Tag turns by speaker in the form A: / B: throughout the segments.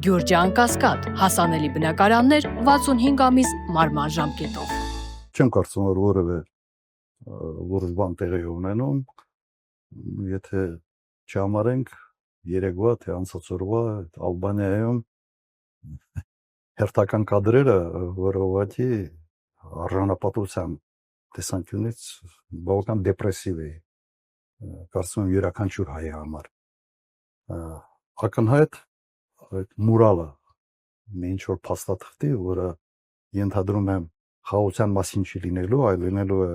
A: Գյուրջան Կասկադ, հասանելի բնակարաններ 65 ամիս մարման ժամկետով։
B: Չեմ կարծում, որ որևէ որոշ բան տեղի ունենում, եթե չհամարենք երեկվա թե անցած օրվա Ալբանիայում հերթական կադրերը, որը ուղղակի արժանապատվության տեսանկյունից բավական դեպրեսիվ է, կարծում եմ յուրաքանչյուր հայի համար։ Ակնհայտ այդ մուրալը մի ինչ-որ փաստաթղթի, որը ենթադրում եմ խաղաղության մասին չի լինելու, այլ լինելու է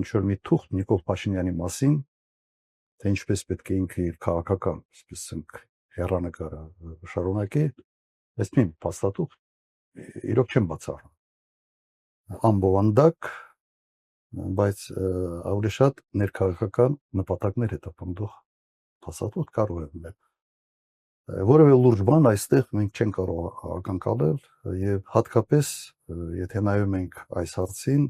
B: ինչ-որ մի թուղթ Նիկոլ Փաշինյանի մասին, թե ինչպես պետք է ինքը իր քաղաքական, այսպես ասենք, հեռանկարը շարունակի, այս մի փաստաթուղթ իրոք չեմ բացառում։ Անբովանդակ, բայց ավելի շատ ներքաղաքական նպատակներ հետապնդող փաստաթուղթ կարող է լինել։ Որևէ լուրջ բան այստեղ մենք չենք կարող ակնկալել եւ հատկապես եթե նայում ենք այս հարցին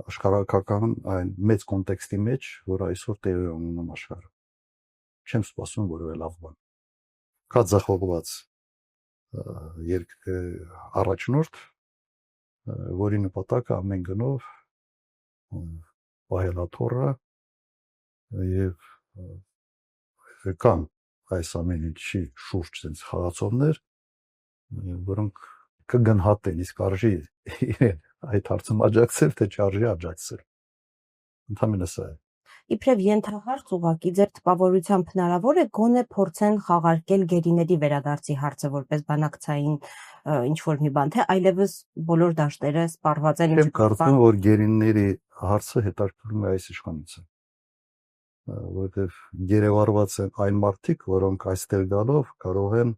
B: աշխարհակական այն մեծ կոնտեքստի մեջ, որ այսօր տեղի ունենում աշխարհում։ Չեմ սպասում որևէ լավ բան։ Կա ձախողված առաջնորդ, որի նպատակը ամեն գնով պահելաթոռը եւ կան այս ամեն ինչի շուրջ sense խաղացողներ, որոնք կգնահատեն, իսկ արժի այդ հարցում աջակցել, թե չարժի աջակցել։ Ընդհանրապես սա է։
C: Իբրև ենթահարց ուղղակի ձեր տպավորությամբ հնարավոր է գոնե փորձեն խաղարկել գերիների վերադարձի հարցը որպես բանակցային ինչ-որ մի բան, թե այլևս բոլոր դաշտերը սպառված են։
B: Չեմ կարծում, որ գերիների հարցը հետաքրքրում է այս իշխանությունը, որովհետև գերեվարված են այն մարդիկ, որոնք այստեղ գալով կարող են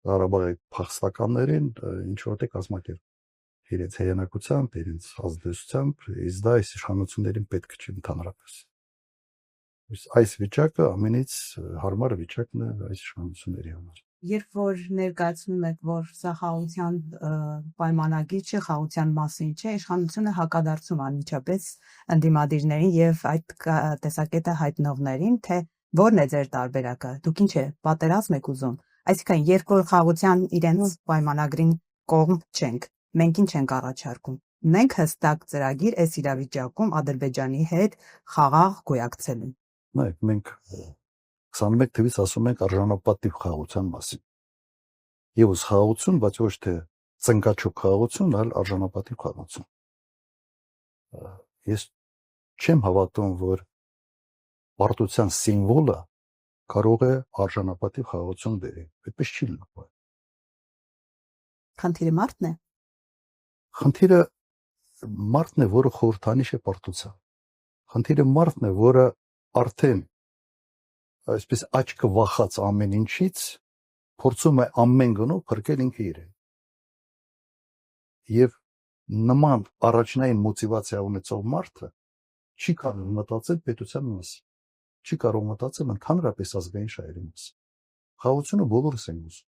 B: Ղարաբաղի փախստականներին ինչ որտեղ կազմակերպել իրենց հեղինակությամբ, իրենց ազդեցությամբ, իսկ դա այս իշխանություններին պետք չի ընդհանրապես։ Այս վիճակը ամենից հարմար վիճակն է այս իշխանությունների համար։
D: Երբ որ ներկայացնում եք, որ սա խաղաղության պայմանագիր չէ, խաղաղության մասին չէ, իշխանությունը հակադարձում անմիջապես ընդդիմադիրներին եւ այդ տեսակետը հայտնողներին, թե որն է ձեր տարբերակը, դուք ինչ է պատերազմ եք ուզում, այսինքն երբ որ խաղաղության իրենց պայմանագրին կողմ չենք, մենք ինչ ենք առաջարկում, մենք հստակ ծրագիր այս իրավիճակում Ադրբեջանի հետ խաղաղ գոյակցելու։
B: Նայեք, մենք 21 թվականից ասում ենք արժանապատիվ խաղաղության մասին։ Եվս խաղաղություն, բայց ոչ թե ծնկաչուկ խաղաղություն, այլ արժանապատիվ խաղաղություն։ Ես չեմ հավատում, որ պարտության սիմվոլը կարող է արժանապատիվ խաղաղություն բերի։ Այդպես չի լինում։
D: Խնդիրը մարդն է։
B: Խնդիրը մարդն է, որը խորհրդանիշ է պարտության։ Խնդիրը մարդն է, որը արդեն այսպես աչքը վախած ամեն ինչից փորձում է ամեն գնով փրկել ինքը իրեն։ Եվ նման առաջնային մոտիվացիա ունեցող մարդը չի կարող մտածել պետության մասին, չի կարող մտածել ընդհանրապես ազգային շահերի մասին։ Խաղաղությունը բոլորս ենք ուզում,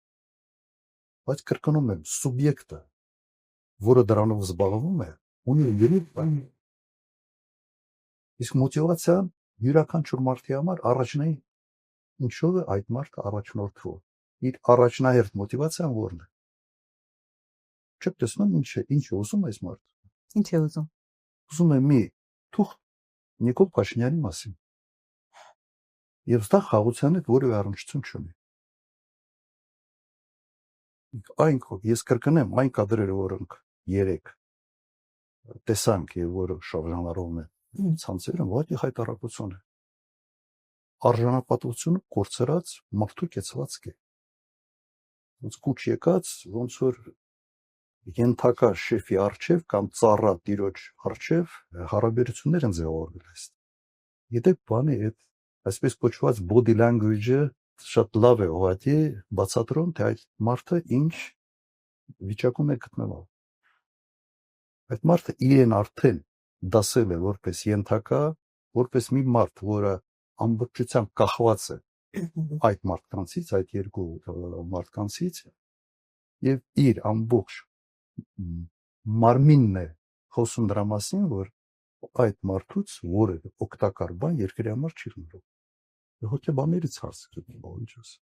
B: բայց կրկնում եմ, սուբյեկտը, որը դրանով զբաղվում է, ունի երեք բան։ Իսկ մոտիվացիան յուրաքանչյուր մարդի համար առաջնային ինչով է այդ մարդը առաջնորդվում։ Իր առաջնահերթ մոտիվացիան ո՞րն է։ Չեք տեսնում ինչ է ուզում այս մարդը։
D: Ինչ է ուզում։
B: Ուզում է մի թուղթ Նիկոլ Փաշինյանի մասին։ Եվ դա խաղաղության հետ որևէ առնչություն չունի։ Ես կրկնեմ, այն կադրերը, որոնք երեք տեսանք եւ որը շարժանարողն է ցանցերում, ոչ հայտարարություն է։ Արժանապատվությունը կորցրած մարդու կեցվածք է։ Ոնց կուչ եկած, ոնց որ ենթակա շեֆի արչև կամ ծառա տիրոջ արչև հարաբերություններ են ձևավորվել այստեղ։ Գիտեք, բանի այդ այսպես կոչված body language-ը շատ լավ է ուղղակի բացատրում, թե այդ մարդը ինչ վիճակում է գտնվում։ Այդ մարդը իրեն արդեն դասել է որպես ենթակա, որպես մի մարդ, որը ամբողջությամբ կախված է այդ մարդկանցից, այդ երկու մարդկանցից եւ իր ամբողջ մարմինն է խոսում դրա մասին, որ այդ մարդուց որևէ օգտակար բան երկրի համար չի լինելու։ Հոգեբաններից հարց գտնի, ինչ ասեմ։